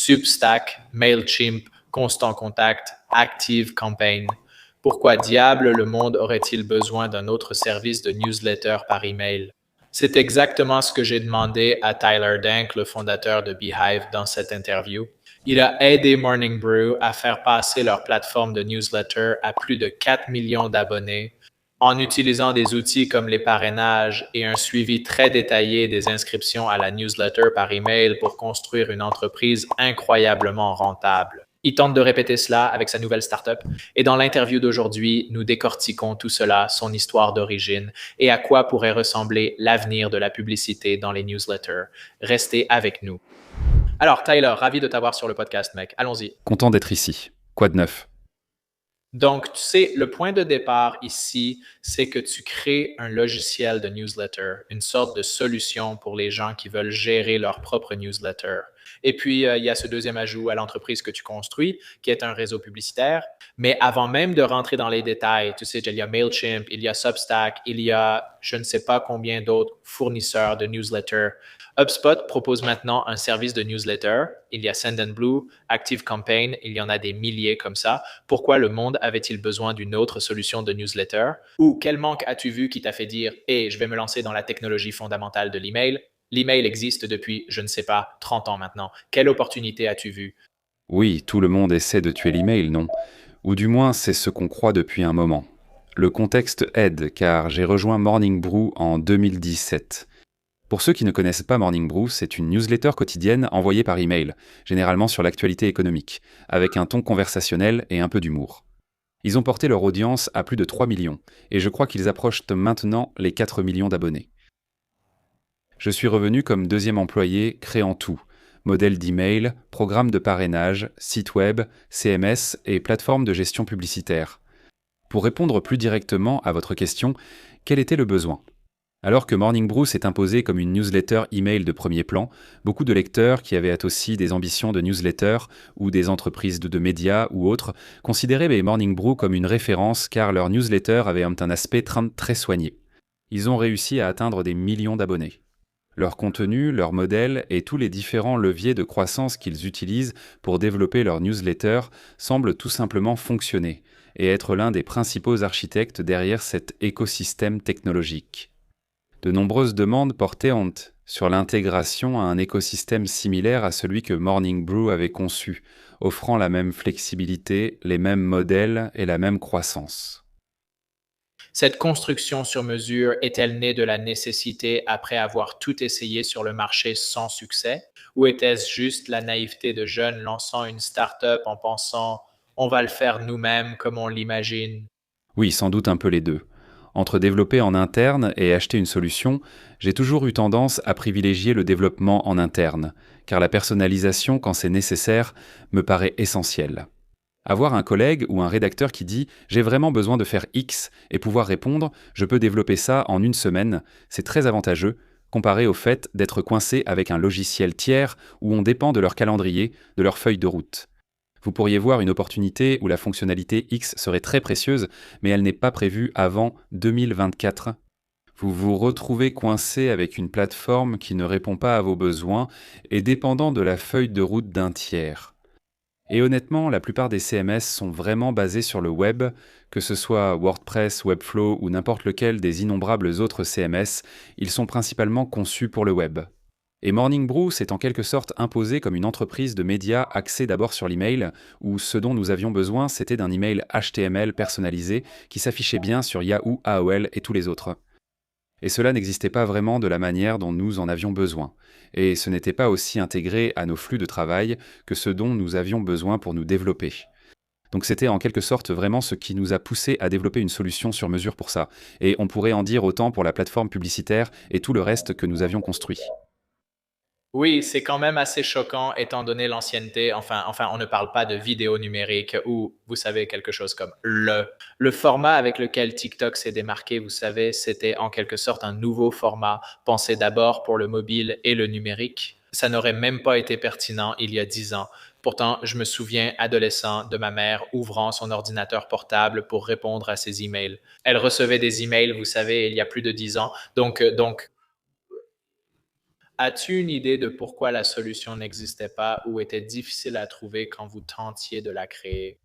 Substack, Mailchimp, Constant Contact, Active Campaign. Pourquoi diable le monde aurait-il besoin d'un autre service de newsletter par email? C'est exactement ce que j'ai demandé à Tyler Dank, le fondateur de Beehive, dans cette interview. Il a aidé Morning Brew à faire passer leur plateforme de newsletter à plus de 4 millions d'abonnés en utilisant des outils comme les parrainages et un suivi très détaillé des inscriptions à la newsletter par email pour construire une entreprise incroyablement rentable. Il tente de répéter cela avec sa nouvelle startup et dans l'interview d'aujourd'hui, nous décortiquons tout cela, son histoire d'origine et à quoi pourrait ressembler l'avenir de la publicité dans les newsletters. Restez avec nous. Alors, Tyler, ravi de t'avoir sur le podcast, mec. Allons-y. Content d'être ici. Quoi de neuf? Donc, tu sais, le point de départ ici, c'est que tu crées un logiciel de newsletter, une sorte de solution pour les gens qui veulent gérer leur propre newsletter. Et puis, il y a ce deuxième ajout à l'entreprise que tu construis, qui est un réseau publicitaire. Mais avant même de rentrer dans les détails, tu sais, il y a Mailchimp, il y a Substack, il y a je ne sais pas combien d'autres fournisseurs de newsletters. HubSpot propose maintenant un service de newsletter. Il y a Sendinblue, ActiveCampaign, il y en a des milliers comme ça. Pourquoi le monde avait-il besoin d'une autre solution de newsletter? Ou quel manque as-tu vu qui t'a fait dire « Hey, je vais me lancer dans la technologie fondamentale de l'email ». L'email existe depuis, je ne sais pas, 30 ans maintenant. Quelle opportunité as-tu vue? Oui, tout le monde essaie de tuer l'email, non? Ou du moins, c'est ce qu'on croit depuis un moment. Le contexte aide, car j'ai rejoint Morning Brew en 2017. Pour ceux qui ne connaissent pas Morning Brew, c'est une newsletter quotidienne envoyée par email, généralement sur l'actualité économique, avec un ton conversationnel et un peu d'humour. Ils ont porté leur audience à plus de 3 millions, et je crois qu'ils approchent maintenant les 4 millions d'abonnés. Je suis revenu comme deuxième employé, créant tout: modèle d'email, programme de parrainage, site web, CMS et plateforme de gestion publicitaire. Pour répondre plus directement à votre question, quel était le besoin? Alors que Morning Brew s'est imposé comme une newsletter email de premier plan, beaucoup de lecteurs qui avaient aussi des ambitions de newsletter ou des entreprises de médias ou autres considéraient Morning Brew comme une référence car leur newsletter avait un aspect très soigné. Ils ont réussi à atteindre des millions d'abonnés. Leur contenu, leur modèle et tous les différents leviers de croissance qu'ils utilisent pour développer leur newsletter semblent tout simplement fonctionner et être l'un des principaux architectes derrière cet écosystème technologique. De nombreuses demandes portaient sur l'intégration à un écosystème similaire à celui que Morning Brew avait conçu, offrant la même flexibilité, les mêmes modèles et la même croissance. Cette construction sur mesure est-elle née de la nécessité après avoir tout essayé sur le marché sans succès? Ou était-ce juste la naïveté de jeunes lançant une start-up en pensant on va le faire nous-mêmes comme on l'imagine? Oui, sans doute un peu les deux. Entre développer en interne et acheter une solution, j'ai toujours eu tendance à privilégier le développement en interne, car la personnalisation, quand c'est nécessaire, me paraît essentielle. Avoir un collègue ou un rédacteur qui dit « j'ai vraiment besoin de faire X » et pouvoir répondre « je peux développer ça en une semaine », c'est très avantageux, comparé au fait d'être coincé avec un logiciel tiers où on dépend de leur calendrier, de leur feuille de route. Vous pourriez voir une opportunité où la fonctionnalité X serait très précieuse, mais elle n'est pas prévue avant 2024. Vous vous retrouvez coincé avec une plateforme qui ne répond pas à vos besoins et dépendant de la feuille de route d'un tiers. Et honnêtement, la plupart des CMS sont vraiment basés sur le web, que ce soit WordPress, Webflow ou n'importe lequel des innombrables autres CMS, ils sont principalement conçus pour le web. Et Morning Brew s'est en quelque sorte imposé comme une entreprise de médias axée d'abord sur l'email, où ce dont nous avions besoin, c'était d'un email HTML personnalisé qui s'affichait bien sur Yahoo, AOL et tous les autres. Et cela n'existait pas vraiment de la manière dont nous en avions besoin. Et ce n'était pas aussi intégré à nos flux de travail que ce dont nous avions besoin pour nous développer. Donc c'était en quelque sorte vraiment ce qui nous a poussé à développer une solution sur mesure pour ça. Et on pourrait en dire autant pour la plateforme publicitaire et tout le reste que nous avions construit. Oui, c'est quand même assez choquant étant donné l'ancienneté. Enfin, on ne parle pas de vidéo numérique ou, vous savez, quelque chose comme le format avec lequel TikTok s'est démarqué, vous savez, c'était en quelque sorte un nouveau format pensé d'abord pour le mobile et le numérique. Ça n'aurait même pas été pertinent il y a 10 ans. Pourtant, je me souviens, adolescent, de ma mère ouvrant son ordinateur portable pour répondre à ses emails. Elle recevait des emails, vous savez, il y a plus de 10 ans. Donc As-tu une idée de pourquoi la solution n'existait pas ou était difficile à trouver quand vous tentiez de la créer?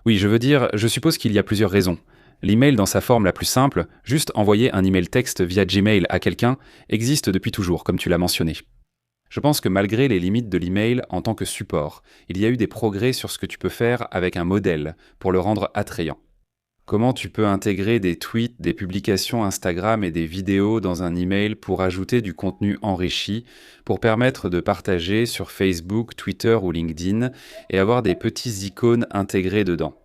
Oui, je veux dire, je suppose qu'il y a plusieurs raisons. L'email dans sa forme la plus simple, juste envoyer un email texte via Gmail à quelqu'un, existe depuis toujours, comme tu l'as mentionné. Je pense que malgré les limites de l'email en tant que support, il y a eu des progrès sur ce que tu peux faire avec un modèle pour le rendre attrayant. Comment tu peux intégrer des tweets, des publications Instagram et des vidéos dans un email pour ajouter du contenu enrichi, pour permettre de partager sur Facebook, Twitter ou LinkedIn et avoir des petits icônes intégrés dedans.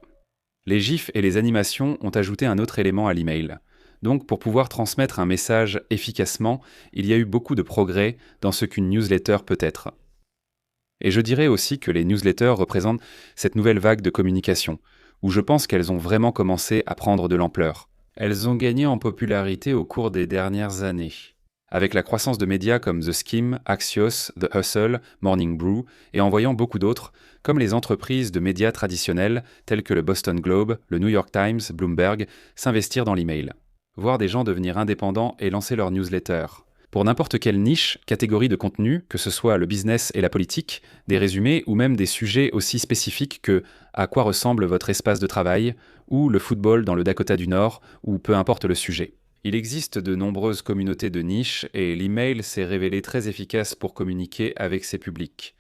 Les GIFs et les animations ont ajouté un autre élément à l'email. Donc, pour pouvoir transmettre un message efficacement, il y a eu beaucoup de progrès dans ce qu'une newsletter peut être. Et je dirais aussi que les newsletters représentent cette nouvelle vague de communication, où je pense qu'elles ont vraiment commencé à prendre de l'ampleur. Elles ont gagné en popularité au cours des dernières années, avec la croissance de médias comme The Skim, Axios, The Hustle, Morning Brew, et en voyant beaucoup d'autres, comme les entreprises de médias traditionnelles telles que le Boston Globe, le New York Times, Bloomberg, s'investir dans l'email. Voir des gens devenir indépendants et lancer leur newsletter. Pour n'importe quelle niche, catégorie de contenu, que ce soit le business et la politique, des résumés ou même des sujets aussi spécifiques que à quoi ressemble votre espace de travail, ou le football dans le Dakota du Nord, ou peu importe le sujet. Il existe de nombreuses communautés de niche et l'email s'est révélé très efficace pour communiquer avec ses publics.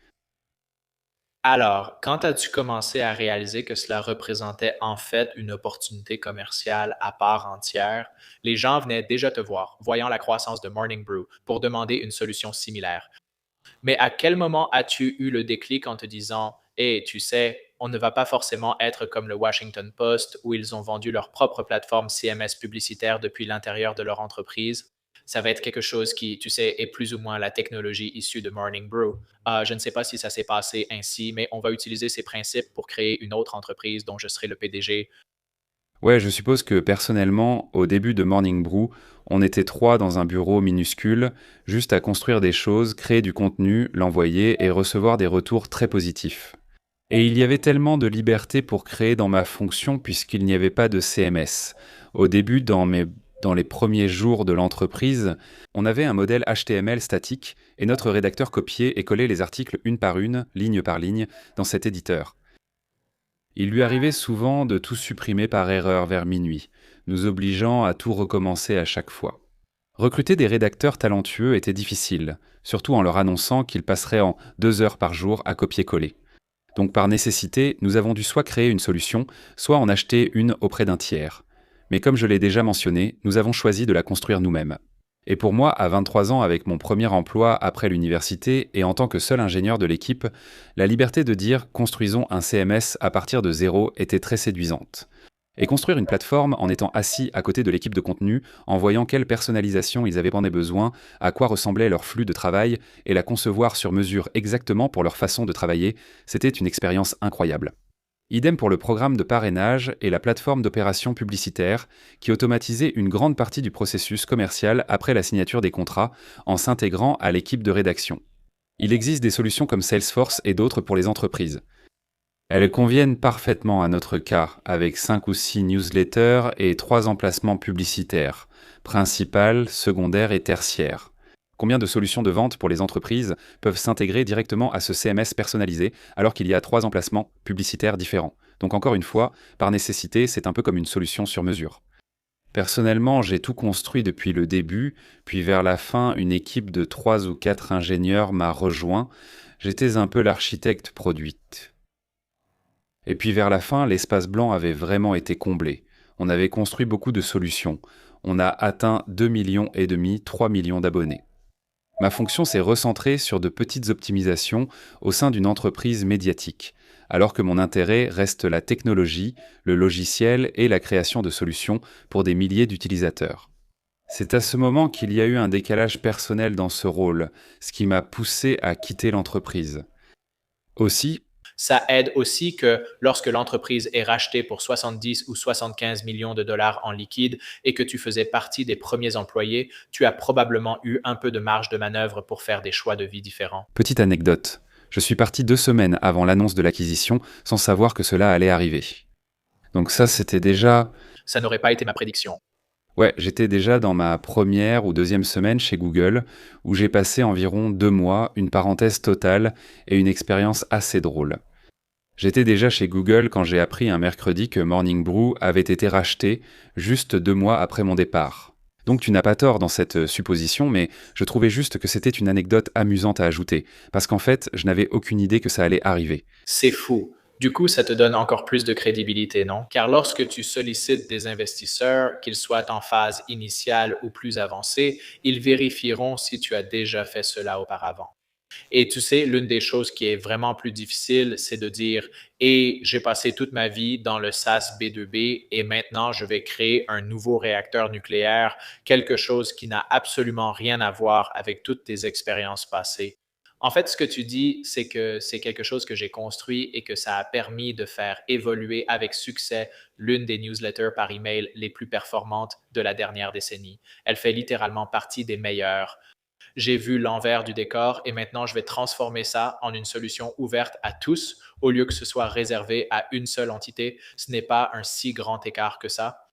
Alors, quand as-tu commencé à réaliser que cela représentait en fait une opportunité commerciale à part entière? Les gens venaient déjà te voir, voyant la croissance de Morning Brew, pour demander une solution similaire. Mais à quel moment as-tu eu le déclic en te disant, hey, tu sais, on ne va pas forcément être comme le Washington Post où ils ont vendu leur propre plateforme CMS publicitaire depuis l'intérieur de leur entreprise. Ça va être quelque chose qui, tu sais, est plus ou moins la technologie issue de Morning Brew. Je ne sais pas si ça s'est passé ainsi, mais on va utiliser ces principes pour créer une autre entreprise dont je serai le PDG. Ouais, je suppose que personnellement, au début de Morning Brew, on était trois dans un bureau minuscule, juste à construire des choses, créer du contenu, l'envoyer et recevoir des retours très positifs. Et il y avait tellement de liberté pour créer dans ma fonction puisqu'il n'y avait pas de CMS. Au début, dans les premiers jours de l'entreprise, on avait un modèle HTML statique et notre rédacteur copiait et collait les articles une par une, ligne par ligne, dans cet éditeur. Il lui arrivait souvent de tout supprimer par erreur vers minuit, nous obligeant à tout recommencer à chaque fois. Recruter des rédacteurs talentueux était difficile, surtout en leur annonçant qu'ils passeraient en 2 heures par jour à copier-coller. Donc par nécessité, nous avons dû soit créer une solution, soit en acheter une auprès d'un tiers. Mais comme je l'ai déjà mentionné, nous avons choisi de la construire nous-mêmes. Et pour moi, à 23 ans, avec mon premier emploi après l'université et en tant que seul ingénieur de l'équipe, la liberté de dire construisons un CMS à partir de zéro était très séduisante. Et construire une plateforme en étant assis à côté de l'équipe de contenu, en voyant quelle personnalisation ils avaient besoin, à quoi ressemblait leur flux de travail, et la concevoir sur mesure exactement pour leur façon de travailler, c'était une expérience incroyable. Idem pour le programme de parrainage et la plateforme d'opération publicitaire qui automatisait une grande partie du processus commercial après la signature des contrats en s'intégrant à l'équipe de rédaction. Il existe des solutions comme Salesforce et d'autres pour les entreprises. Elles conviennent parfaitement à notre cas, avec 5 ou 6 newsletters et 3 emplacements publicitaires, principal, secondaire et tertiaire. Combien de solutions de vente pour les entreprises peuvent s'intégrer directement à ce CMS personnalisé alors qu'il y a 3 emplacements publicitaires différents? Donc encore une fois, par nécessité, c'est un peu comme une solution sur mesure. Personnellement, j'ai tout construit depuis le début, puis vers la fin, une équipe de 3 ou 4 ingénieurs m'a rejoint. J'étais un peu l'architecte produite. Et puis vers la fin, l'espace blanc avait vraiment été comblé. On avait construit beaucoup de solutions. On a atteint 2,5 millions, 3 millions d'abonnés. Ma fonction s'est recentrée sur de petites optimisations au sein d'une entreprise médiatique, alors que mon intérêt reste la technologie, le logiciel et la création de solutions pour des milliers d'utilisateurs. C'est à ce moment qu'il y a eu un décalage personnel dans ce rôle, ce qui m'a poussé à quitter l'entreprise. Aussi, Ça aide aussi que lorsque l'entreprise est rachetée pour 70 ou 75 millions de dollars en liquide et que tu faisais partie des premiers employés, tu as probablement eu un peu de marge de manœuvre pour faire des choix de vie différents. petite anecdote, je suis parti 2 semaines avant l'annonce de l'acquisition sans savoir que cela allait arriver. Donc ça, c'était déjà... Ça n'aurait pas été ma prédiction. Ouais, j'étais déjà dans ma première ou deuxième semaine chez Google, où j'ai passé environ 2 mois, une parenthèse totale et une expérience assez drôle. J'étais déjà chez Google quand j'ai appris un mercredi que Morning Brew avait été racheté juste 2 mois après mon départ. Donc tu n'as pas tort dans cette supposition, mais je trouvais juste que c'était une anecdote amusante à ajouter, parce qu'en fait, je n'avais aucune idée que ça allait arriver. C'est fou. Du coup, ça te donne encore plus de crédibilité, non? Car lorsque tu sollicites des investisseurs, qu'ils soient en phase initiale ou plus avancée, ils vérifieront si tu as déjà fait cela auparavant. Et tu sais, l'une des choses qui est vraiment plus difficile, c'est de dire, et j'ai passé toute ma vie dans le SAS B2B et maintenant je vais créer un nouveau réacteur nucléaire, quelque chose qui n'a absolument rien à voir avec toutes tes expériences passées. En fait, ce que tu dis, c'est que c'est quelque chose que j'ai construit et que ça a permis de faire évoluer avec succès l'une des newsletters par email les plus performantes de la dernière décennie. Elle fait littéralement partie des meilleures. J'ai vu l'envers du décor et maintenant je vais transformer ça en une solution ouverte à tous au lieu que ce soit réservé à une seule entité. Ce n'est pas un si grand écart que ça.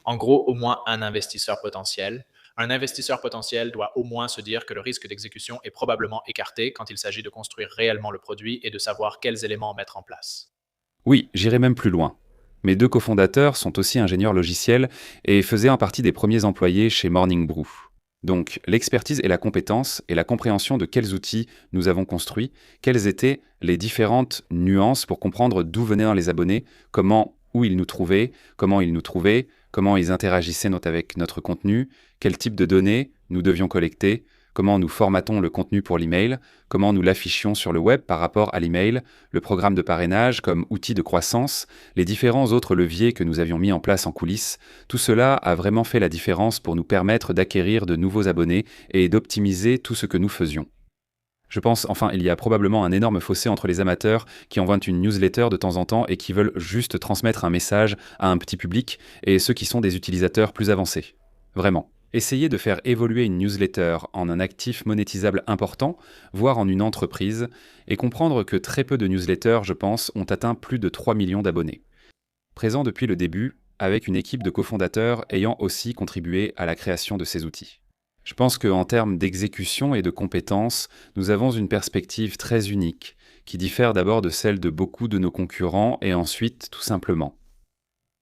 En gros, au moins un investisseur potentiel. Un investisseur potentiel doit au moins se dire que le risque d'exécution est probablement écarté quand il s'agit de construire réellement le produit et de savoir quels éléments mettre en place. Oui, j'irai même plus loin. Mes 2 cofondateurs sont aussi ingénieurs logiciels et faisaient en partie des premiers employés chez Morning Brew. Donc, l'expertise et la compétence et la compréhension de quels outils nous avons construits, quelles étaient les différentes nuances pour comprendre d'où venaient les abonnés, où ils nous trouvaient, comment ils interagissaient avec notre contenu, quel type de données nous devions collecter, comment nous formatons le contenu pour l'email, comment nous l'affichions sur le web par rapport à l'email, le programme de parrainage comme outil de croissance, les différents autres leviers que nous avions mis en place en coulisses, tout cela a vraiment fait la différence pour nous permettre d'acquérir de nouveaux abonnés et d'optimiser tout ce que nous faisions. Je pense, enfin, il y a probablement un énorme fossé entre les amateurs qui envoient une newsletter de temps en temps et qui veulent juste transmettre un message à un petit public et ceux qui sont des utilisateurs plus avancés. Vraiment. Essayez de faire évoluer une newsletter en un actif monétisable important, voire en une entreprise, et comprendre que très peu de newsletters, je pense, ont atteint plus de 3 millions d'abonnés. Présent depuis le début, avec une équipe de cofondateurs ayant aussi contribué à la création de ces outils. Je pense qu'en termes d'exécution et de compétences, nous avons une perspective très unique, qui diffère d'abord de celle de beaucoup de nos concurrents et ensuite tout simplement.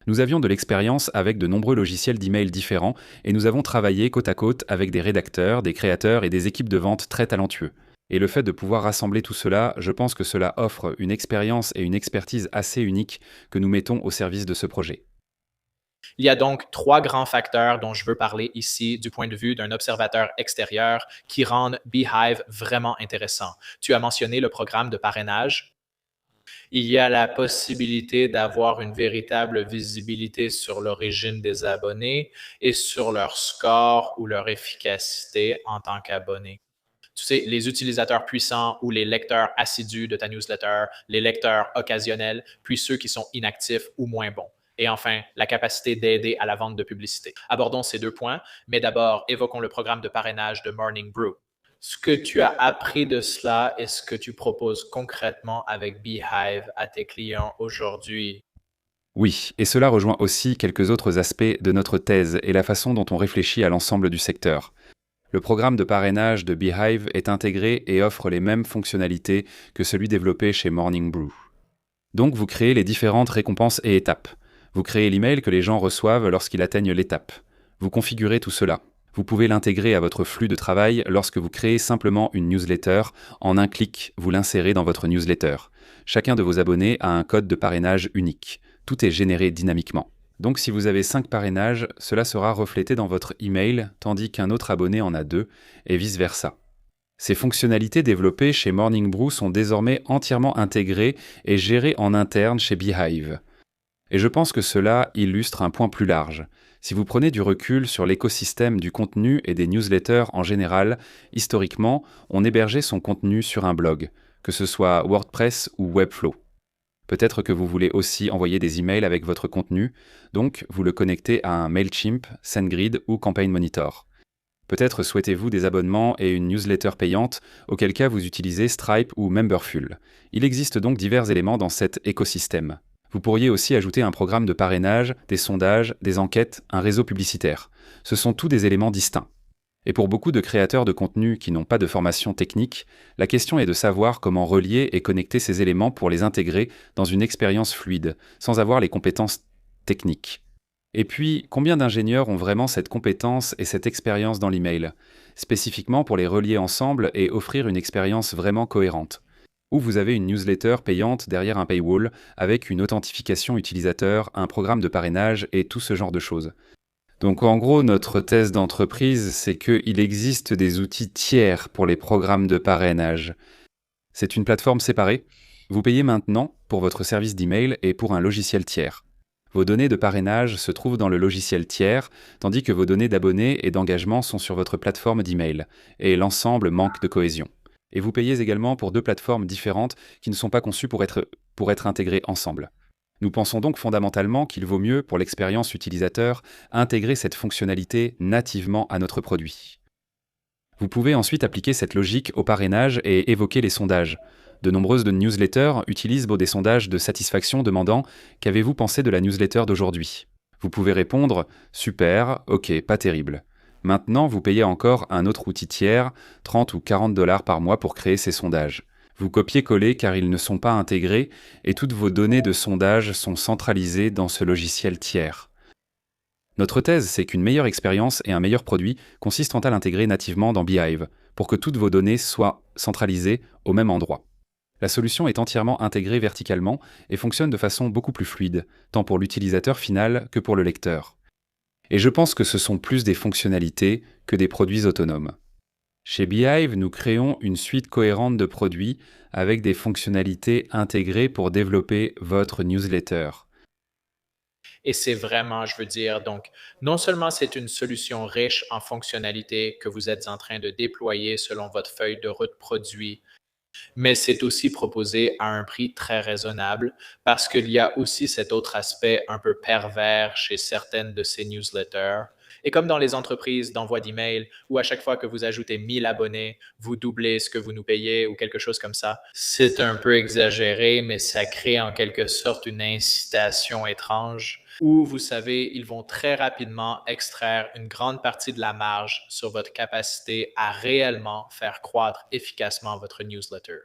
Nous avions de l'expérience avec de nombreux logiciels d'email différents et nous avons travaillé côte à côte avec des rédacteurs, des créateurs et des équipes de vente très talentueux. Et le fait de pouvoir rassembler tout cela, je pense que cela offre une expérience et une expertise assez unique que nous mettons au service de ce projet. Il y a donc trois grands facteurs dont je veux parler ici du point de vue d'un observateur extérieur qui rendent Beehive vraiment intéressant. Tu as mentionné le programme de parrainage. Il y a la possibilité d'avoir une véritable visibilité sur l'origine des abonnés et sur leur score ou leur efficacité en tant qu'abonnés. Tu sais, les utilisateurs puissants ou les lecteurs assidus de ta newsletter, les lecteurs occasionnels, puis ceux qui sont inactifs ou moins bons. Et enfin, la capacité d'aider à la vente de publicité. Abordons ces deux points, mais d'abord, évoquons le programme de parrainage de Morning Brew. Ce que tu as appris de cela et ce que tu proposes concrètement avec Beehive à tes clients aujourd'hui. Oui, et cela rejoint aussi quelques autres aspects de notre thèse et la façon dont on réfléchit à l'ensemble du secteur. Le programme de parrainage de Beehive est intégré et offre les mêmes fonctionnalités que celui développé chez Morning Brew. Donc vous créez les différentes récompenses et étapes. Vous créez l'email que les gens reçoivent lorsqu'ils atteignent l'étape. Vous configurez tout cela. Vous pouvez l'intégrer à votre flux de travail lorsque vous créez simplement une newsletter. En un clic, vous l'insérez dans votre newsletter. Chacun de vos abonnés a un code de parrainage unique. Tout est généré dynamiquement. Donc si vous avez 5 parrainages, cela sera reflété dans votre email, tandis qu'un autre abonné en a 2, et vice-versa. Ces fonctionnalités développées chez Morning Brew sont désormais entièrement intégrées et gérées en interne chez Beehive. Et je pense que cela illustre un point plus large. Si vous prenez du recul sur l'écosystème du contenu et des newsletters en général, historiquement, on hébergeait son contenu sur un blog, que ce soit WordPress ou Webflow. Peut-être que vous voulez aussi envoyer des emails avec votre contenu, donc vous le connectez à un Mailchimp, SendGrid ou Campaign Monitor. Peut-être souhaitez-vous des abonnements et une newsletter payante, auquel cas vous utilisez Stripe ou Memberful. Il existe donc divers éléments dans cet écosystème. Vous pourriez aussi ajouter un programme de parrainage, des sondages, des enquêtes, un réseau publicitaire. Ce sont tous des éléments distincts. Et pour beaucoup de créateurs de contenu qui n'ont pas de formation technique, la question est de savoir comment relier et connecter ces éléments pour les intégrer dans une expérience fluide, sans avoir les compétences techniques. Et puis, combien d'ingénieurs ont vraiment cette compétence et cette expérience dans l'email, spécifiquement pour les relier ensemble et offrir une expérience vraiment cohérente? Ou vous avez une newsletter payante derrière un paywall avec une authentification utilisateur, un programme de parrainage et tout ce genre de choses. Donc en gros, notre thèse d'entreprise, c'est qu'il existe des outils tiers pour les programmes de parrainage. C'est une plateforme séparée. Vous payez maintenant pour votre service d'email et pour un logiciel tiers. Vos données de parrainage se trouvent dans le logiciel tiers, tandis que vos données d'abonnés et d'engagement sont sur votre plateforme d'email, et l'ensemble manque de cohésion. Et vous payez également pour deux plateformes différentes qui ne sont pas conçues pour être intégrées ensemble. Nous pensons donc fondamentalement qu'il vaut mieux, pour l'expérience utilisateur, intégrer cette fonctionnalité nativement à notre produit. Vous pouvez ensuite appliquer cette logique au parrainage et évoquer les sondages. De nombreuses newsletters utilisent des sondages de satisfaction demandant « Qu'avez-vous pensé de la newsletter d'aujourd'hui ?» Vous pouvez répondre « Super, ok, pas terrible ». Maintenant, vous payez encore un autre outil tiers, 30 ou 40 $ par mois pour créer ces sondages. Vous copiez-collez car ils ne sont pas intégrés et toutes vos données de sondage sont centralisées dans ce logiciel tiers. Notre thèse, c'est qu'une meilleure expérience et un meilleur produit consistent à l'intégrer nativement dans Beehive pour que toutes vos données soient centralisées au même endroit. La solution est entièrement intégrée verticalement et fonctionne de façon beaucoup plus fluide, tant pour l'utilisateur final que pour le lecteur. Et je pense que ce sont plus des fonctionnalités que des produits autonomes. Chez Beehive, nous créons une suite cohérente de produits avec des fonctionnalités intégrées pour développer votre newsletter. Et c'est vraiment, je veux dire, donc, non seulement c'est une solution riche en fonctionnalités que vous êtes en train de déployer selon votre feuille de route produit, mais c'est aussi proposé à un prix très raisonnable parce qu'il y a aussi cet autre aspect un peu pervers chez certaines de ces newsletters. Et comme dans les entreprises d'envoi d'email, où à chaque fois que vous ajoutez 1000 abonnés, vous doublez ce que vous nous payez ou quelque chose comme ça, c'est un peu exagéré, mais ça crée en quelque sorte une incitation étrange où, vous savez, ils vont très rapidement extraire une grande partie de la marge sur votre capacité à réellement faire croître efficacement votre newsletter.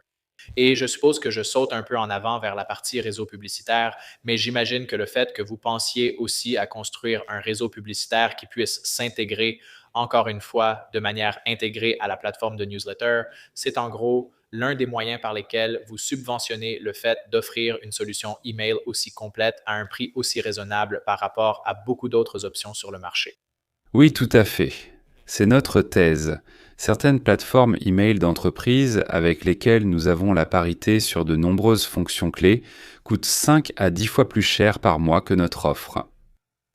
Et je suppose que je saute un peu en avant vers la partie réseau publicitaire, mais j'imagine que le fait que vous pensiez aussi à construire un réseau publicitaire qui puisse s'intégrer, encore une fois, de manière intégrée à la plateforme de newsletter, c'est en gros l'un des moyens par lesquels vous subventionnez le fait d'offrir une solution email aussi complète à un prix aussi raisonnable par rapport à beaucoup d'autres options sur le marché. Oui, tout à fait. C'est notre thèse. Certaines plateformes email d'entreprise avec lesquelles nous avons la parité sur de nombreuses fonctions clés coûtent 5 à 10 fois plus cher par mois que notre offre.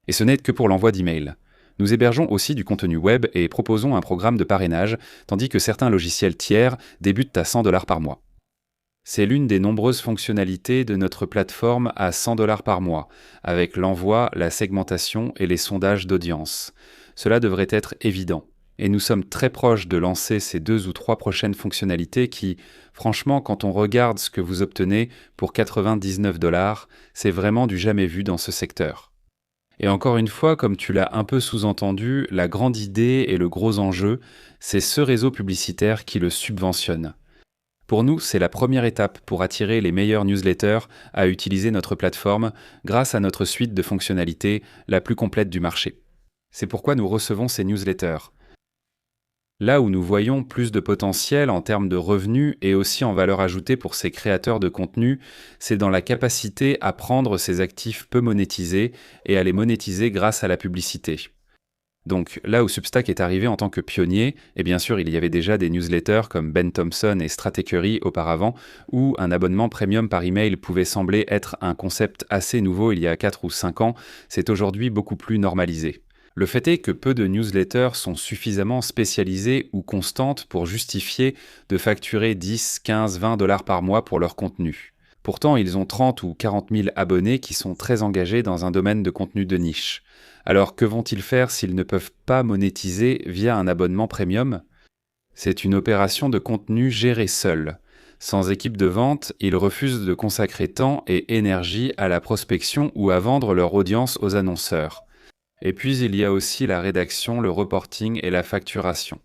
Et ce n'est que pour l'envoi d'email. Nous hébergeons aussi du contenu web et proposons un programme de parrainage, tandis que certains logiciels tiers débutent à 100 $ par mois. C'est l'une des nombreuses fonctionnalités de notre plateforme à 100 $ par mois, avec l'envoi, la segmentation et les sondages d'audience. Cela devrait être évident. Et nous sommes très proches de lancer ces 2 ou 3 prochaines fonctionnalités qui, franchement, quand on regarde ce que vous obtenez pour 99 $, c'est vraiment du jamais vu dans ce secteur. Et encore une fois, comme tu l'as un peu sous-entendu, la grande idée et le gros enjeu, c'est ce réseau publicitaire qui le subventionne. Pour nous, c'est la première étape pour attirer les meilleurs newsletters à utiliser notre plateforme grâce à notre suite de fonctionnalités la plus complète du marché. C'est pourquoi nous recevons ces newsletters. Là où nous voyons plus de potentiel en termes de revenus et aussi en valeur ajoutée pour ces créateurs de contenu, c'est dans la capacité à prendre ces actifs peu monétisés et à les monétiser grâce à la publicité. Donc là où Substack est arrivé en tant que pionnier, et bien sûr il y avait déjà des newsletters comme Ben Thompson et Stratechery auparavant, où un abonnement premium par email pouvait sembler être un concept assez nouveau il y a 4 ou 5 ans, c'est aujourd'hui beaucoup plus normalisé. Le fait est que peu de newsletters sont suffisamment spécialisées ou constantes pour justifier de facturer 10, 15, 20 $ par mois pour leur contenu. Pourtant, ils ont 30 ou 40 000 abonnés qui sont très engagés dans un domaine de contenu de niche. Alors que vont-ils faire s'ils ne peuvent pas monétiser via un abonnement premium ? C'est une opération de contenu gérée seule. Sans équipe de vente, ils refusent de consacrer temps et énergie à la prospection ou à vendre leur audience aux annonceurs. Et puis il y a aussi la rédaction, le reporting et la facturation.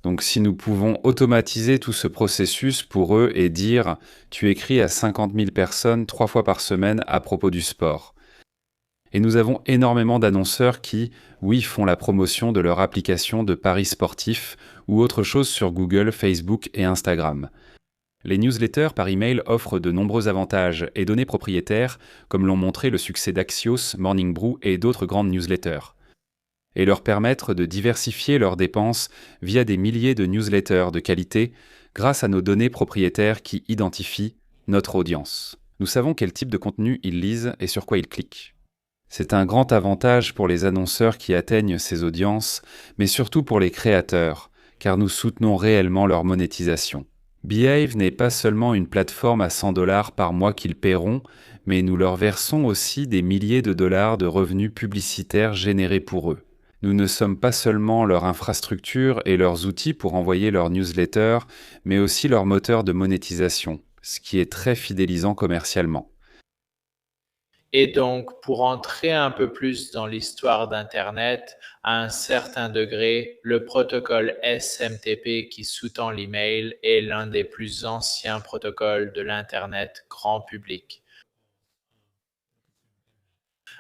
Donc si nous pouvons automatiser tout ce processus pour eux et dire « tu écris à 50 000 personnes 3 fois par semaine à propos du sport ». Et nous avons énormément d'annonceurs qui, oui, font la promotion de leur application de paris sportifs ou autre chose sur Google, Facebook et Instagram. Les newsletters par email offrent de nombreux avantages et données propriétaires, comme l'ont montré le succès d'Axios, Morning Brew et d'autres grandes newsletters, et leur permettre de diversifier leurs dépenses via des milliers de newsletters de qualité grâce à nos données propriétaires qui identifient notre audience. Nous savons quel type de contenu ils lisent et sur quoi ils cliquent. C'est un grand avantage pour les annonceurs qui atteignent ces audiences, mais surtout pour les créateurs, car nous soutenons réellement leur monétisation. Behave n'est pas seulement une plateforme à 100 $ par mois qu'ils paieront, mais nous leur versons aussi des milliers de dollars de revenus publicitaires générés pour eux. Nous ne sommes pas seulement leur infrastructure et leurs outils pour envoyer leurs newsletters, mais aussi leur moteur de monétisation, ce qui est très fidélisant commercialement. Et donc, pour entrer un peu plus dans l'histoire d'Internet, à un certain degré, le protocole SMTP qui sous-tend l'email est l'un des plus anciens protocoles de l'Internet grand public.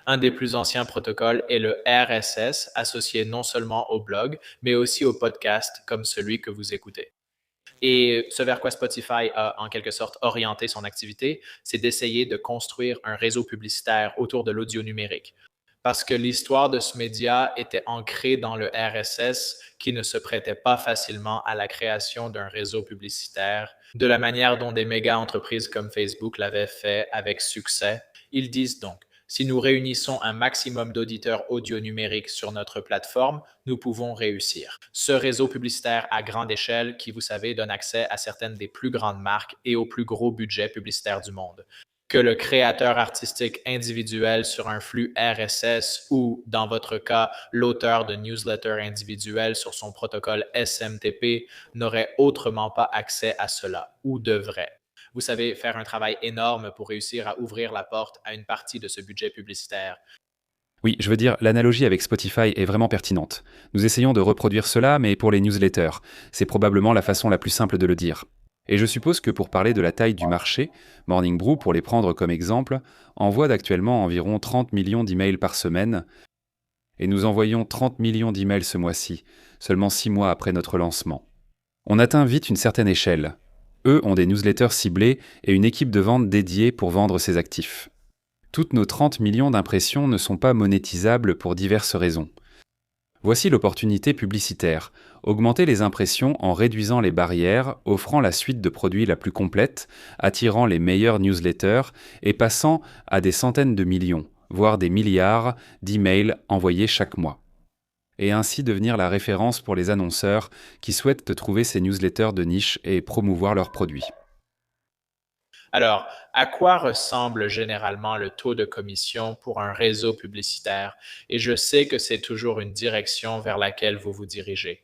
Un des plus anciens protocoles est le RSS, associé non seulement au blog, mais aussi au podcast comme celui que vous écoutez. Et ce vers quoi Spotify a en quelque sorte orienté son activité, c'est d'essayer de construire un réseau publicitaire autour de l'audio numérique. Parce que l'histoire de ce média était ancrée dans le RSS qui ne se prêtait pas facilement à la création d'un réseau publicitaire, de la manière dont des méga entreprises comme Facebook l'avaient fait avec succès. Ils disent donc, si nous réunissons un maximum d'auditeurs audio numériques sur notre plateforme, nous pouvons réussir. Ce réseau publicitaire à grande échelle qui, vous savez, donne accès à certaines des plus grandes marques et aux plus gros budgets publicitaires du monde. Que le créateur artistique individuel sur un flux RSS ou, dans votre cas, l'auteur de newsletter individuel sur son protocole SMTP n'aurait autrement pas accès à cela, ou devrait. Vous savez, faire un travail énorme pour réussir à ouvrir la porte à une partie de ce budget publicitaire. Oui, je veux dire, l'analogie avec Spotify est vraiment pertinente. Nous essayons de reproduire cela, mais pour les newsletters. C'est probablement la façon la plus simple de le dire. Et je suppose que pour parler de la taille du marché, Morning Brew, pour les prendre comme exemple, envoie actuellement environ 30 millions d'emails par semaine. Et nous envoyons 30 millions d'emails ce mois-ci, seulement 6 mois après notre lancement. On atteint vite une certaine échelle. Eux ont des newsletters ciblés et une équipe de vente dédiée pour vendre ces actifs. Toutes nos 30 millions d'impressions ne sont pas monétisables pour diverses raisons. Voici l'opportunité publicitaire. Augmenter les impressions en réduisant les barrières, offrant la suite de produits la plus complète, attirant les meilleurs newsletters et passant à des centaines de millions, voire des milliards d'emails envoyés chaque mois. Et ainsi devenir la référence pour les annonceurs qui souhaitent trouver ces newsletters de niche et promouvoir leurs produits. Alors, à quoi ressemble généralement le taux de commission pour un réseau publicitaire? Et je sais que c'est toujours une direction vers laquelle vous vous dirigez.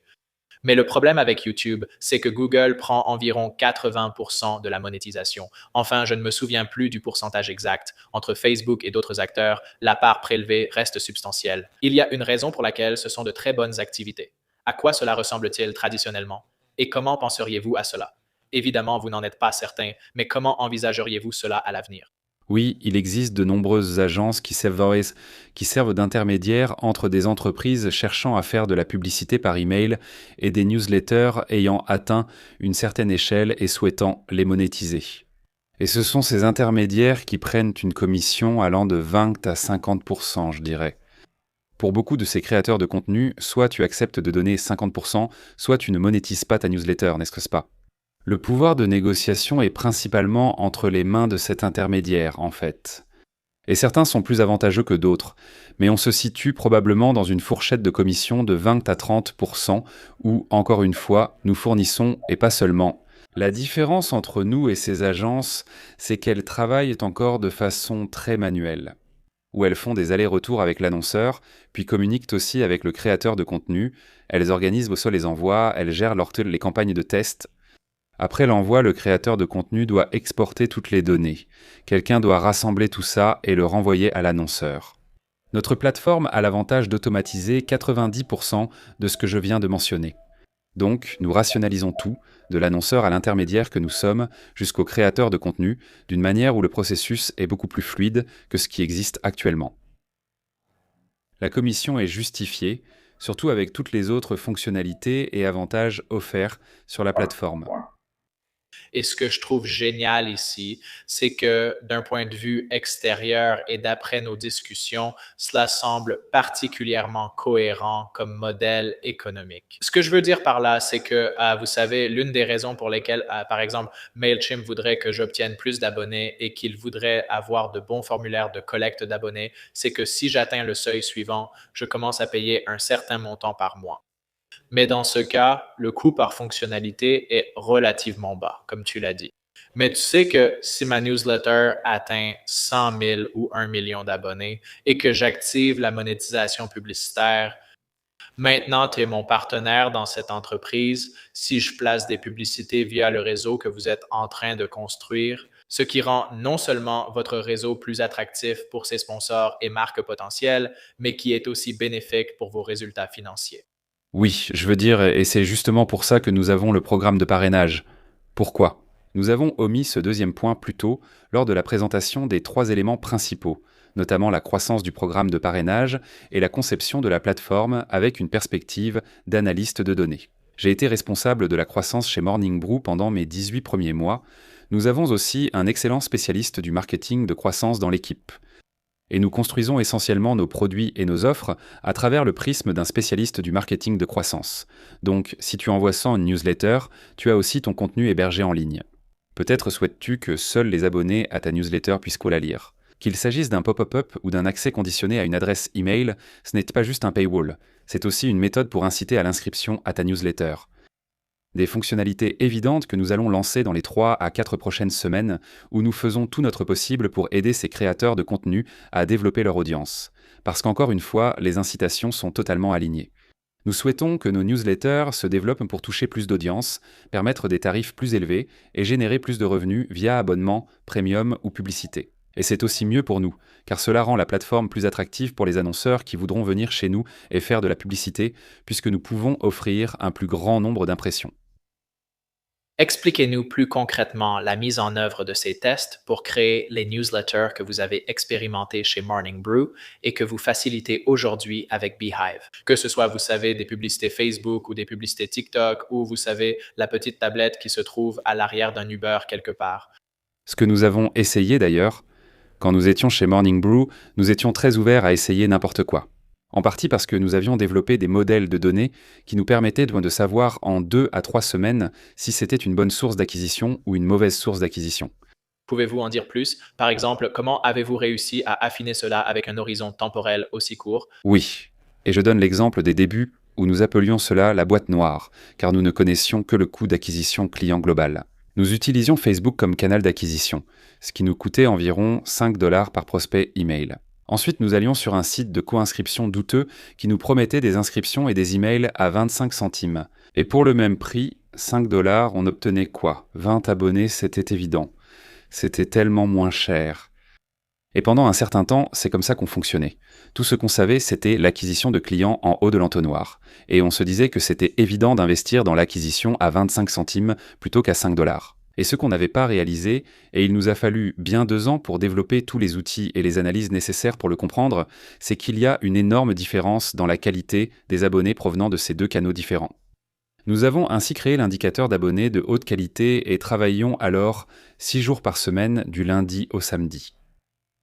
Mais le problème avec YouTube, c'est que Google prend environ 80% de la monétisation. Enfin, je ne me souviens plus du pourcentage exact. Entre Facebook et d'autres acteurs, la part prélevée reste substantielle. Il y a une raison pour laquelle ce sont de très bonnes activités. À quoi cela ressemble-t-il traditionnellement? Et comment penseriez-vous à cela? Évidemment, vous n'en êtes pas certain, mais comment envisageriez-vous cela à l'avenir? Oui, il existe de nombreuses agences qui servent d'intermédiaires entre des entreprises cherchant à faire de la publicité par email et des newsletters ayant atteint une certaine échelle et souhaitant les monétiser. Et ce sont ces intermédiaires qui prennent une commission allant de 20 à 50%, je dirais. Pour beaucoup de ces créateurs de contenu, soit tu acceptes de donner 50%, soit tu ne monétises pas ta newsletter, n'est-ce pas ? Le pouvoir de négociation est principalement entre les mains de cet intermédiaire, en fait. Et certains sont plus avantageux que d'autres, mais on se situe probablement dans une fourchette de commission de 20 à 30%, où, encore une fois, nous fournissons, et pas seulement. La différence entre nous et ces agences, c'est qu'elles travaillent encore de façon très manuelle, où elles font des allers-retours avec l'annonceur, puis communiquent aussi avec le créateur de contenu, elles organisent les envois, elles gèrent les campagnes de test, Après l'envoi, le créateur de contenu doit exporter toutes les données. Quelqu'un doit rassembler tout ça et le renvoyer à l'annonceur. Notre plateforme a l'avantage d'automatiser 90% de ce que je viens de mentionner. Donc, nous rationalisons tout, de l'annonceur à l'intermédiaire que nous sommes, jusqu'au créateur de contenu, d'une manière où le processus est beaucoup plus fluide que ce qui existe actuellement. La commission est justifiée, surtout avec toutes les autres fonctionnalités et avantages offerts sur la plateforme. Et ce que je trouve génial ici, c'est que d'un point de vue extérieur et d'après nos discussions, cela semble particulièrement cohérent comme modèle économique. Ce que je veux dire par là, c'est que, vous savez, l'une des raisons pour lesquelles, par exemple, MailChimp voudrait que j'obtienne plus d'abonnés et qu'il voudrait avoir de bons formulaires de collecte d'abonnés, c'est que si j'atteins le seuil suivant, je commence à payer un certain montant par mois. Mais dans ce cas, le coût par fonctionnalité est relativement bas, comme tu l'as dit. Mais tu sais que si ma newsletter atteint 100 000 ou 1 million d'abonnés et que j'active la monétisation publicitaire, maintenant tu es mon partenaire dans cette entreprise si je place des publicités via le réseau que vous êtes en train de construire, ce qui rend non seulement votre réseau plus attractif pour ses sponsors et marques potentielles, mais qui est aussi bénéfique pour vos résultats financiers. Oui, je veux dire, et c'est justement pour ça que nous avons le programme de parrainage. Pourquoi ? Nous avons omis ce deuxième point plus tôt lors de la présentation des 3 éléments principaux, notamment la croissance du programme de parrainage et la conception de la plateforme avec une perspective d'analyste de données. J'ai été responsable de la croissance chez Morning Brew pendant mes 18 premiers mois. Nous avons aussi un excellent spécialiste du marketing de croissance dans l'équipe. Et nous construisons essentiellement nos produits et nos offres à travers le prisme d'un spécialiste du marketing de croissance. Donc, si tu envoies ça en newsletter, tu as aussi ton contenu hébergé en ligne. Peut-être souhaites-tu que seuls les abonnés à ta newsletter puissent la lire. Qu'il s'agisse d'un pop-up ou d'un accès conditionné à une adresse email, ce n'est pas juste un paywall, c'est aussi une méthode pour inciter à l'inscription à ta newsletter. Des fonctionnalités évidentes que nous allons lancer dans les 3 à 4 prochaines semaines, où nous faisons tout notre possible pour aider ces créateurs de contenu à développer leur audience. Parce qu'encore une fois, les incitations sont totalement alignées. Nous souhaitons que nos newsletters se développent pour toucher plus d'audience, permettre des tarifs plus élevés et générer plus de revenus via abonnement, premium ou publicité. Et c'est aussi mieux pour nous, car cela rend la plateforme plus attractive pour les annonceurs qui voudront venir chez nous et faire de la publicité, puisque nous pouvons offrir un plus grand nombre d'impressions. Expliquez-nous plus concrètement la mise en œuvre de ces tests pour créer les newsletters que vous avez expérimentés chez Morning Brew et que vous facilitez aujourd'hui avec Beehive. Que ce soit, vous savez, des publicités Facebook ou des publicités TikTok ou, vous savez, la petite tablette qui se trouve à l'arrière d'un Uber quelque part. Ce que nous avons essayé d'ailleurs, quand nous étions chez Morning Brew, nous étions très ouverts à essayer n'importe quoi. En partie parce que nous avions développé des modèles de données qui nous permettaient de savoir en 2 à 3 semaines si c'était une bonne source d'acquisition ou une mauvaise source d'acquisition. Pouvez-vous en dire plus? Par exemple, comment avez-vous réussi à affiner cela avec un horizon temporel aussi court? Oui, et je donne l'exemple des débuts où nous appelions cela la boîte noire, car nous ne connaissions que le coût d'acquisition client global. Nous utilisions Facebook comme canal d'acquisition, ce qui nous coûtait environ 5 $ par prospect email. Ensuite, nous allions sur un site de co-inscription douteux qui nous promettait des inscriptions et des emails à 25 centimes. Et pour le même prix, 5 $, on obtenait quoi? 20 abonnés, c'était évident. C'était tellement moins cher. Et pendant un certain temps, c'est comme ça qu'on fonctionnait. Tout ce qu'on savait, c'était l'acquisition de clients en haut de l'entonnoir. Et on se disait que c'était évident d'investir dans l'acquisition à 25 centimes plutôt qu'à 5 $. Et ce qu'on n'avait pas réalisé, et il nous a fallu bien 2 ans pour développer tous les outils et les analyses nécessaires pour le comprendre, c'est qu'il y a une énorme différence dans la qualité des abonnés provenant de ces 2 canaux différents. Nous avons ainsi créé l'indicateur d'abonnés de haute qualité et travaillions alors 6 jours par semaine du lundi au samedi.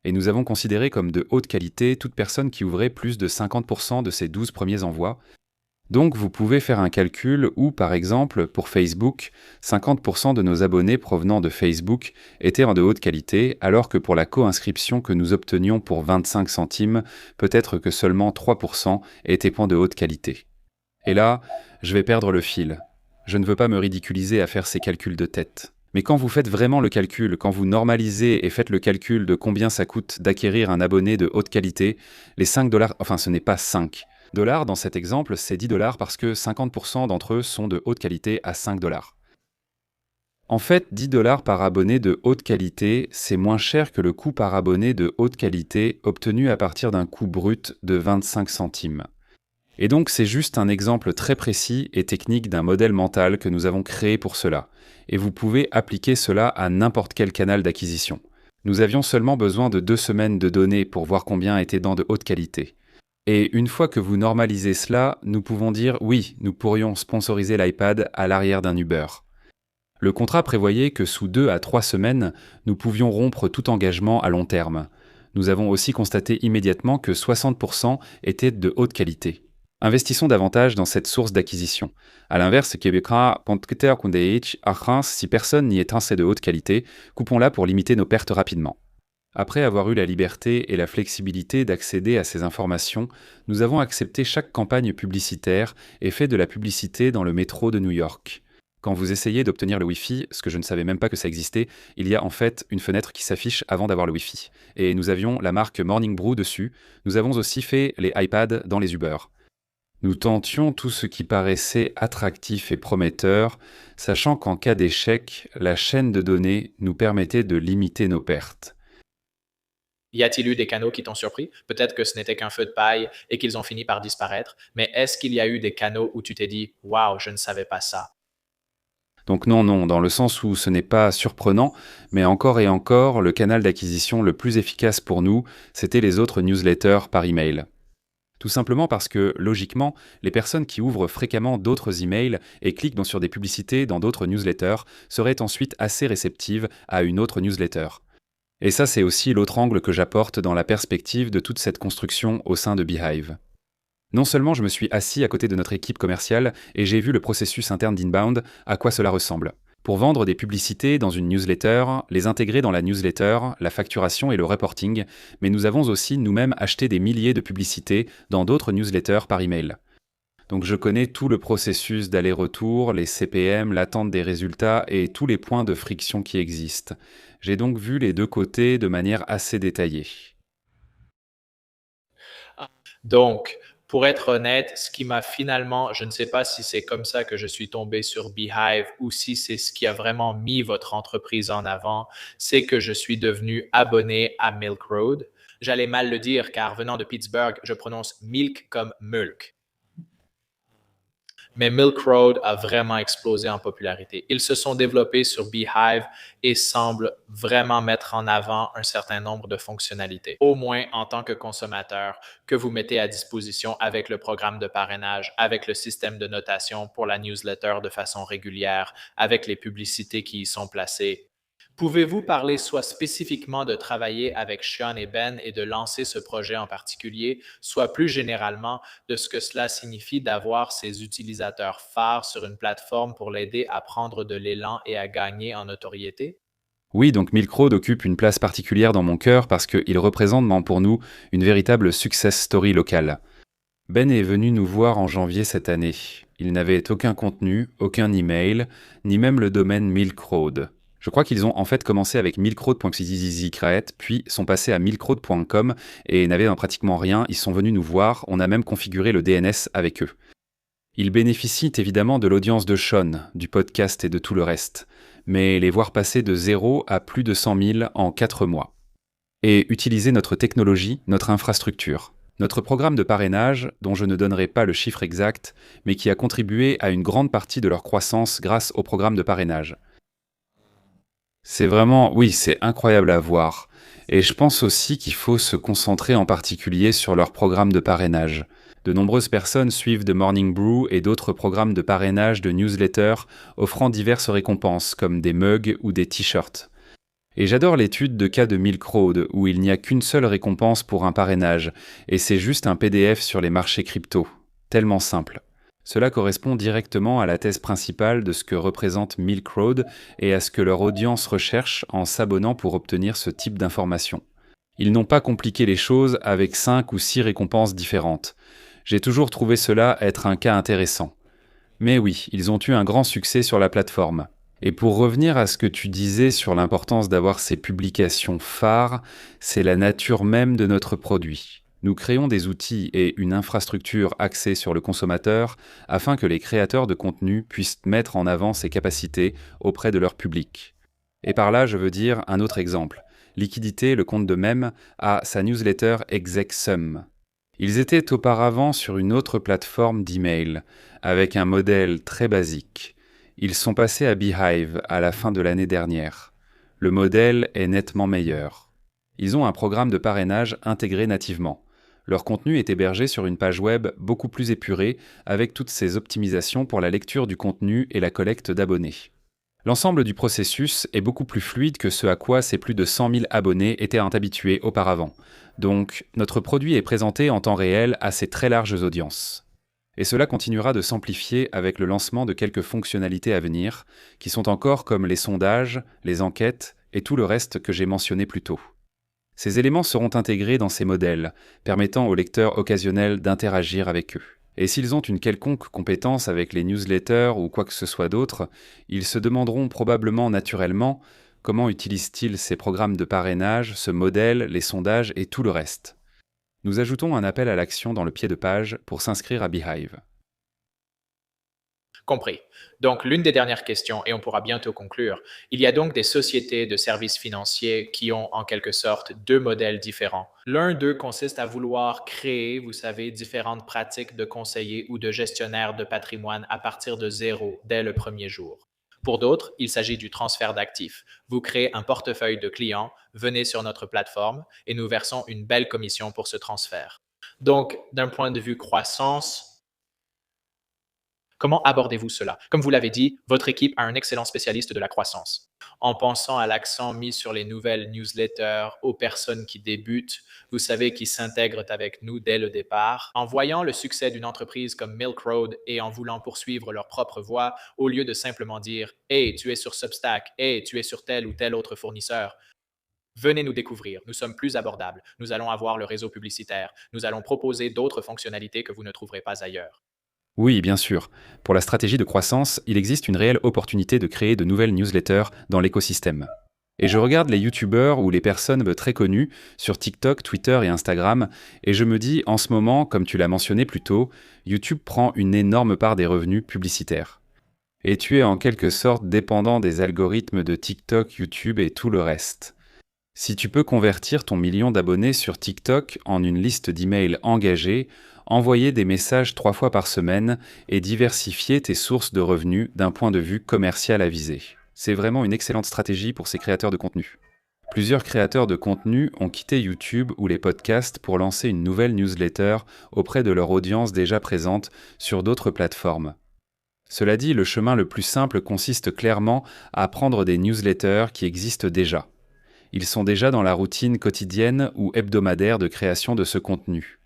Et nous avons considéré comme de haute qualité toute personne qui ouvrait plus de 50% de ses 12 premiers envois. Donc vous pouvez faire un calcul où, par exemple, pour Facebook, 50% de nos abonnés provenant de Facebook étaient de haute qualité, alors que pour la co-inscription que nous obtenions pour 25 centimes, peut-être que seulement 3% étaient de haute qualité. Et là, je vais perdre le fil. Je ne veux pas me ridiculiser à faire ces calculs de tête. Mais quand vous faites vraiment le calcul, quand vous normalisez et faites le calcul de combien ça coûte d'acquérir un abonné de haute qualité, les 5 $, enfin ce n'est pas 5 $ dans cet exemple, c'est 10 $ parce que 50% d'entre eux sont de haute qualité à 5 $. En fait, 10 dollars par abonné de haute qualité, c'est moins cher que le coût par abonné de haute qualité obtenu à partir d'un coût brut de 25 centimes. Et donc c'est juste un exemple très précis et technique d'un modèle mental que nous avons créé pour cela. Et vous pouvez appliquer cela à n'importe quel canal d'acquisition. Nous avions seulement besoin de 2 semaines de données pour voir combien étaient dents de haute qualité. Et une fois que vous normalisez cela, nous pouvons dire oui, nous pourrions sponsoriser l'iPad à l'arrière d'un Uber. Le contrat prévoyait que sous 2 à 3 semaines, nous pouvions rompre tout engagement à long terme. Nous avons aussi constaté immédiatement que 60% étaient de haute qualité. Investissons davantage dans cette source d'acquisition. À l'inverse, si personne n'y est assez de haute qualité, coupons-la pour limiter nos pertes rapidement. Après avoir eu la liberté et la flexibilité d'accéder à ces informations, nous avons accepté chaque campagne publicitaire et fait de la publicité dans le métro de New York. Quand vous essayez d'obtenir le Wi-Fi, ce que je ne savais même pas que ça existait, il y a en fait une fenêtre qui s'affiche avant d'avoir le Wi-Fi. Et nous avions la marque Morning Brew dessus. Nous avons aussi fait les iPads dans les Uber. Nous tentions tout ce qui paraissait attractif et prometteur, sachant qu'en cas d'échec, la chaîne de données nous permettait de limiter nos pertes. Y a-t-il eu des canaux qui t'ont surpris? Peut-être que ce n'était qu'un feu de paille et qu'ils ont fini par disparaître, mais est-ce qu'il y a eu des canaux où tu t'es dit « Waouh, je ne savais pas ça ». Donc non, dans le sens où ce n'est pas surprenant, mais encore et encore, le canal d'acquisition le plus efficace pour nous, c'était les autres newsletters par email. Tout simplement parce que, logiquement, les personnes qui ouvrent fréquemment d'autres emails et cliquent sur des publicités dans d'autres newsletters seraient ensuite assez réceptives à une autre newsletter. Et ça, c'est aussi l'autre angle que j'apporte dans la perspective de toute cette construction au sein de Beehive. Non seulement je me suis assis à côté de notre équipe commerciale et j'ai vu le processus interne d'Inbound, à quoi cela ressemble. Pour vendre des publicités dans une newsletter, les intégrer dans la newsletter, la facturation et le reporting, mais nous avons aussi nous-mêmes acheté des milliers de publicités dans d'autres newsletters par email. Donc je connais tout le processus d'aller-retour, les CPM, l'attente des résultats et tous les points de friction qui existent. J'ai donc vu les deux côtés de manière assez détaillée. Donc, pour être honnête, ce qui m'a finalement, je ne sais pas si c'est comme ça que je suis tombé sur Beehive ou si c'est ce qui a vraiment mis votre entreprise en avant, c'est que je suis devenu abonné à Milk Road. J'allais mal le dire car venant de Pittsburgh, je prononce milk comme mulk. Mais Milk Road a vraiment explosé en popularité. Ils se sont développés sur Beehive et semblent vraiment mettre en avant un certain nombre de fonctionnalités, au moins en tant que consommateur, que vous mettez à disposition avec le programme de parrainage, avec le système de notation pour la newsletter de façon régulière, avec les publicités qui y sont placées. Pouvez-vous parler soit spécifiquement de travailler avec Sean et Ben et de lancer ce projet en particulier, soit plus généralement de ce que cela signifie d'avoir ces utilisateurs phares sur une plateforme pour l'aider à prendre de l'élan et à gagner en notoriété? Oui, donc Milk Road occupe une place particulière dans mon cœur parce qu'il représente pour nous une véritable success story locale. Ben est venu nous voir en janvier cette année. Il n'avait aucun contenu, aucun email, ni même le domaine Milk Road. Je crois qu'ils ont en fait commencé avec milkroad.xyz, puis sont passés à milkroad.com et n'avaient pratiquement rien. Ils sont venus nous voir, on a même configuré le DNS avec eux. Ils bénéficient évidemment de l'audience de Sean, du podcast et de tout le reste, mais les voir passer de 0 à plus de 100 000 en 4 mois. Et utiliser notre technologie, notre infrastructure. Notre programme de parrainage, dont je ne donnerai pas le chiffre exact, mais qui a contribué à une grande partie de leur croissance grâce au programme de parrainage. C'est vraiment, oui, c'est incroyable à voir. Et je pense aussi qu'il faut se concentrer en particulier sur leur programme de parrainage. De nombreuses personnes suivent The Morning Brew et d'autres programmes de parrainage de newsletters offrant diverses récompenses comme des mugs ou des t-shirts. Et j'adore l'étude de cas de Milk Road où il n'y a qu'une seule récompense pour un parrainage et c'est juste un PDF sur les marchés crypto. Tellement simple. Cela correspond directement à la thèse principale de ce que représente Milk Road et à ce que leur audience recherche en s'abonnant pour obtenir ce type d'informations. Ils n'ont pas compliqué les choses avec 5 ou 6 récompenses différentes. J'ai toujours trouvé cela être un cas intéressant. Mais oui, ils ont eu un grand succès sur la plateforme. Et pour revenir à ce que tu disais sur l'importance d'avoir ces publications phares, c'est la nature même de notre produit. Nous créons des outils et une infrastructure axée sur le consommateur afin que les créateurs de contenu puissent mettre en avant ces capacités auprès de leur public. Et par là, je veux dire un autre exemple. Liquidité, le compte de Meme, a sa newsletter ExecSum. Ils étaient auparavant sur une autre plateforme d'email, avec un modèle très basique. Ils sont passés à Beehive à la fin de l'année dernière. Le modèle est nettement meilleur. Ils ont un programme de parrainage intégré nativement. Leur contenu est hébergé sur une page web beaucoup plus épurée, avec toutes ses optimisations pour la lecture du contenu et la collecte d'abonnés. L'ensemble du processus est beaucoup plus fluide que ce à quoi ces plus de 100 000 abonnés étaient habitués auparavant. Donc, notre produit est présenté en temps réel à ces très larges audiences. Et cela continuera de s'amplifier avec le lancement de quelques fonctionnalités à venir, qui sont encore comme les sondages, les enquêtes et tout le reste que j'ai mentionné plus tôt. Ces éléments seront intégrés dans ces modèles, permettant aux lecteurs occasionnels d'interagir avec eux. Et s'ils ont une quelconque compétence avec les newsletters ou quoi que ce soit d'autre, ils se demanderont probablement naturellement comment utilisent-ils ces programmes de parrainage, ce modèle, les sondages et tout le reste. Nous ajoutons un appel à l'action dans le pied de page pour s'inscrire à Beehive. Compris. Donc, l'une des dernières questions, et on pourra bientôt conclure, il y a donc des sociétés de services financiers qui ont en quelque sorte deux modèles différents. L'un d'eux consiste à vouloir créer, vous savez, différentes pratiques de conseillers ou de gestionnaires de patrimoine à partir de zéro dès le premier jour. Pour d'autres, il s'agit du transfert d'actifs. Vous créez un portefeuille de clients, venez sur notre plateforme et nous versons une belle commission pour ce transfert. Donc, d'un point de vue croissance, comment abordez-vous cela? Comme vous l'avez dit, votre équipe a un excellent spécialiste de la croissance. En pensant à l'accent mis sur les nouvelles newsletters, aux personnes qui débutent, vous savez, qui s'intègrent avec nous dès le départ, en voyant le succès d'une entreprise comme Milk Road et en voulant poursuivre leur propre voie, au lieu de simplement dire « Hey, tu es sur Substack, hey, tu es sur tel ou tel autre fournisseur », venez nous découvrir, nous sommes plus abordables, nous allons avoir le réseau publicitaire, nous allons proposer d'autres fonctionnalités que vous ne trouverez pas ailleurs. Oui, bien sûr. Pour la stratégie de croissance, il existe une réelle opportunité de créer de nouvelles newsletters dans l'écosystème. Et je regarde les youtubeurs ou les personnes très connues sur TikTok, Twitter et Instagram, et je me dis, en ce moment, comme tu l'as mentionné plus tôt, YouTube prend une énorme part des revenus publicitaires. Et tu es en quelque sorte dépendant des algorithmes de TikTok, YouTube et tout le reste. Si tu peux convertir ton million d'abonnés sur TikTok en une liste d'emails engagés, envoyer des messages 3 fois par semaine et diversifier tes sources de revenus d'un point de vue commercial avisé. C'est vraiment une excellente stratégie pour ces créateurs de contenu. Plusieurs créateurs de contenu ont quitté YouTube ou les podcasts pour lancer une nouvelle newsletter auprès de leur audience déjà présente sur d'autres plateformes. Cela dit, le chemin le plus simple consiste clairement à prendre des newsletters qui existent déjà. Ils sont déjà dans la routine quotidienne ou hebdomadaire de création de ce contenu.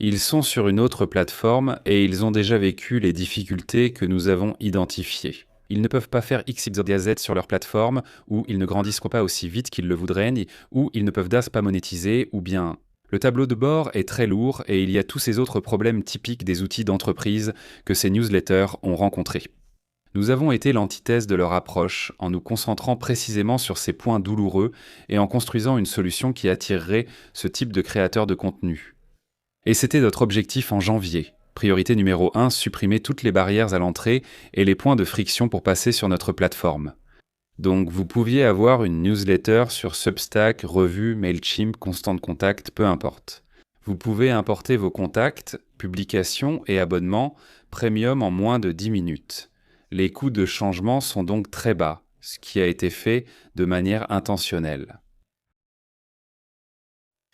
Ils sont sur une autre plateforme et ils ont déjà vécu les difficultés que nous avons identifiées. Ils ne peuvent pas faire X, Y, Z sur leur plateforme, ou ils ne grandissent pas aussi vite qu'ils le voudraient, ou ils ne peuvent pas monétiser, ou bien le tableau de bord est très lourd et il y a tous ces autres problèmes typiques des outils d'entreprise que ces newsletters ont rencontrés. Nous avons été l'antithèse de leur approche en nous concentrant précisément sur ces points douloureux et en construisant une solution qui attirerait ce type de créateurs de contenu. Et c'était notre objectif en janvier. Priorité numéro 1, supprimer toutes les barrières à l'entrée et les points de friction pour passer sur notre plateforme. Donc vous pouviez avoir une newsletter sur Substack, Revue, Mailchimp, Constant Contact, peu importe. Vous pouvez importer vos contacts, publications et abonnements premium en moins de 10 minutes. Les coûts de changement sont donc très bas, ce qui a été fait de manière intentionnelle.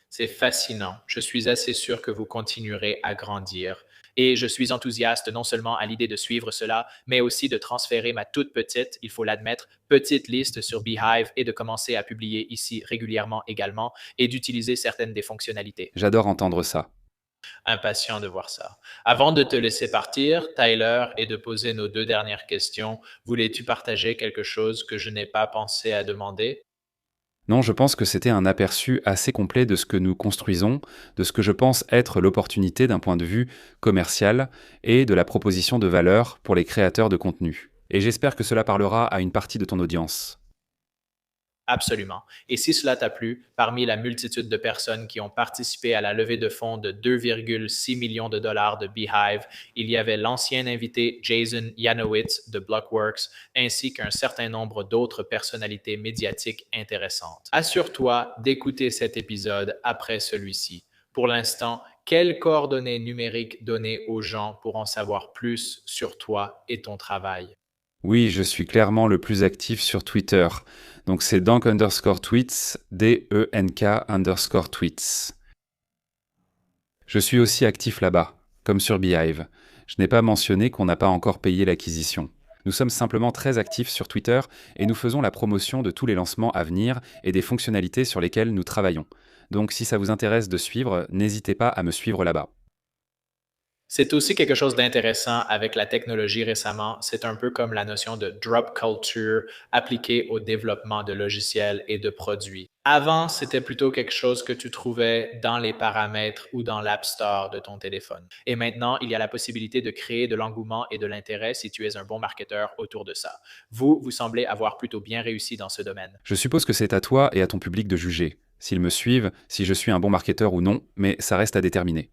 C'est fascinant. Je suis assez sûr que vous continuerez à grandir. Et je suis enthousiaste non seulement à l'idée de suivre cela, mais aussi de transférer ma toute petite, il faut l'admettre, petite liste sur Beehive et de commencer à publier ici régulièrement également et d'utiliser certaines des fonctionnalités. J'adore entendre ça. Impatient de voir ça. Avant de te laisser partir, Tyler, et de poser nos 2 dernières questions, voulais-tu partager quelque chose que je n'ai pas pensé à demander? Non, je pense que c'était un aperçu assez complet de ce que nous construisons, de ce que je pense être l'opportunité d'un point de vue commercial et de la proposition de valeur pour les créateurs de contenu. Et j'espère que cela parlera à une partie de ton audience. Absolument. Et si cela t'a plu, parmi la multitude de personnes qui ont participé à la levée de fonds de 2,6 millions de dollars de Beehive, il y avait l'ancien invité Jason Yanowitz de Blockworks, ainsi qu'un certain nombre d'autres personnalités médiatiques intéressantes. Assure-toi d'écouter cet épisode après celui-ci. Pour l'instant, quelles coordonnées numériques donner aux gens pour en savoir plus sur toi et ton travail? Oui, je suis clairement le plus actif sur Twitter. Donc c'est Dank_tweets, DENK_tweets. Je suis aussi actif là-bas, comme sur Beehive. Je n'ai pas mentionné qu'on n'a pas encore payé l'acquisition. Nous sommes simplement très actifs sur Twitter et nous faisons la promotion de tous les lancements à venir et des fonctionnalités sur lesquelles nous travaillons. Donc si ça vous intéresse de suivre, n'hésitez pas à me suivre là-bas. C'est aussi quelque chose d'intéressant avec la technologie récemment. C'est un peu comme la notion de drop culture appliquée au développement de logiciels et de produits. Avant, c'était plutôt quelque chose que tu trouvais dans les paramètres ou dans l'App Store de ton téléphone. Et maintenant, il y a la possibilité de créer de l'engouement et de l'intérêt si tu es un bon marketeur autour de ça. Vous semblez avoir plutôt bien réussi dans ce domaine. Je suppose que c'est à toi et à ton public de juger, s'ils me suivent, si je suis un bon marketeur ou non, mais ça reste à déterminer.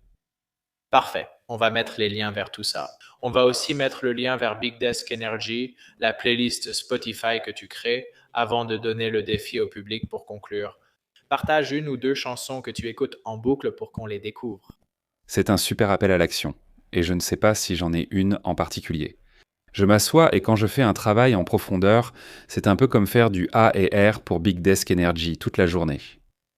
Parfait. On va mettre les liens vers tout ça. On va aussi mettre le lien vers Big Desk Energy, la playlist Spotify que tu crées, avant de donner le défi au public pour conclure. Partage une ou deux chansons que tu écoutes en boucle pour qu'on les découvre. C'est un super appel à l'action, et je ne sais pas si j'en ai une en particulier. Je m'assois et quand je fais un travail en profondeur, c'est un peu comme faire du A et R pour Big Desk Energy toute la journée.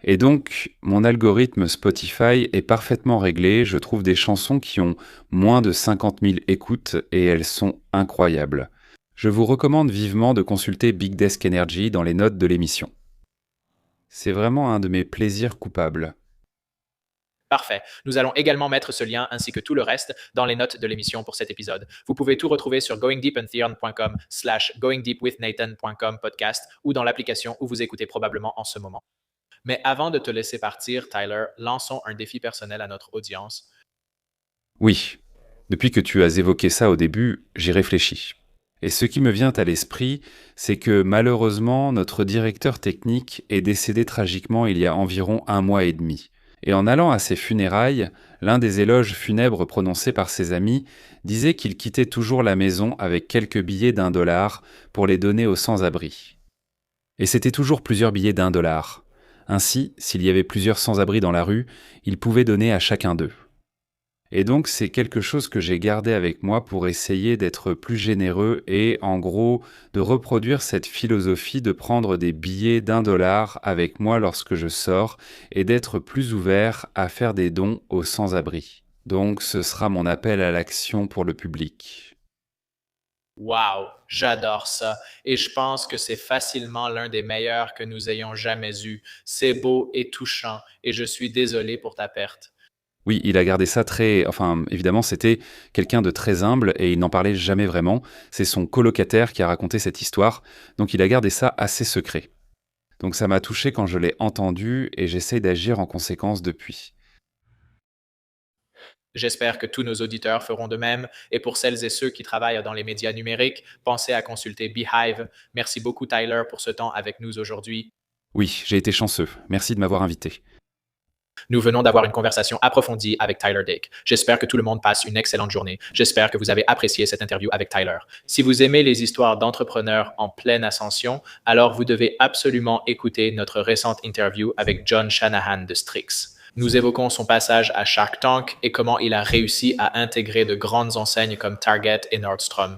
Et donc, mon algorithme Spotify est parfaitement réglé, je trouve des chansons qui ont moins de 50 000 écoutes et elles sont incroyables. Je vous recommande vivement de consulter Big Desk Energy dans les notes de l'émission. C'est vraiment un de mes plaisirs coupables. Parfait. Nous allons également mettre ce lien ainsi que tout le reste dans les notes de l'émission pour cet épisode. Vous pouvez tout retrouver sur goingdeepandtheon.com/goingdeepwithnathan.com podcast ou dans l'application où vous écoutez probablement en ce moment. Mais avant de te laisser partir, Tyler, lançons un défi personnel à notre audience. Oui, depuis que tu as évoqué ça au début, j'y réfléchis. Et ce qui me vient à l'esprit, c'est que malheureusement, notre directeur technique est décédé tragiquement il y a environ 1 mois et demi. Et en allant à ses funérailles, l'un des éloges funèbres prononcés par ses amis disait qu'il quittait toujours la maison avec quelques billets d'1$ pour les donner aux sans-abri. Et c'était toujours plusieurs billets d'1$. Ainsi, s'il y avait plusieurs sans-abri dans la rue, il pouvait donner à chacun d'eux. Et donc c'est quelque chose que j'ai gardé avec moi pour essayer d'être plus généreux et en gros de reproduire cette philosophie de prendre des billets d'1$ avec moi lorsque je sors et d'être plus ouvert à faire des dons aux sans-abri. Donc ce sera mon appel à l'action pour le public. Wow, j'adore ça. Et je pense que c'est facilement l'un des meilleurs que nous ayons jamais eu. C'est beau et touchant et je suis désolé pour ta perte. Oui, il a gardé ça très... Enfin, évidemment, c'était quelqu'un de très humble et il n'en parlait jamais vraiment. C'est son colocataire qui a raconté cette histoire, donc il a gardé ça assez secret. Donc ça m'a touché quand je l'ai entendu et j'essaie d'agir en conséquence depuis. J'espère que tous nos auditeurs feront de même. Et pour celles et ceux qui travaillent dans les médias numériques, pensez à consulter Beehive. Merci beaucoup, Tyler, pour ce temps avec nous aujourd'hui. Oui, j'ai été chanceux. Merci de m'avoir invité. Nous venons d'avoir une conversation approfondie avec Tyler Dake. J'espère que tout le monde passe une excellente journée. J'espère que vous avez apprécié cette interview avec Tyler. Si vous aimez les histoires d'entrepreneurs en pleine ascension, alors vous devez absolument écouter notre récente interview avec John Shanahan de Strix. Nous évoquons son passage à Shark Tank et comment il a réussi à intégrer de grandes enseignes comme Target et Nordstrom.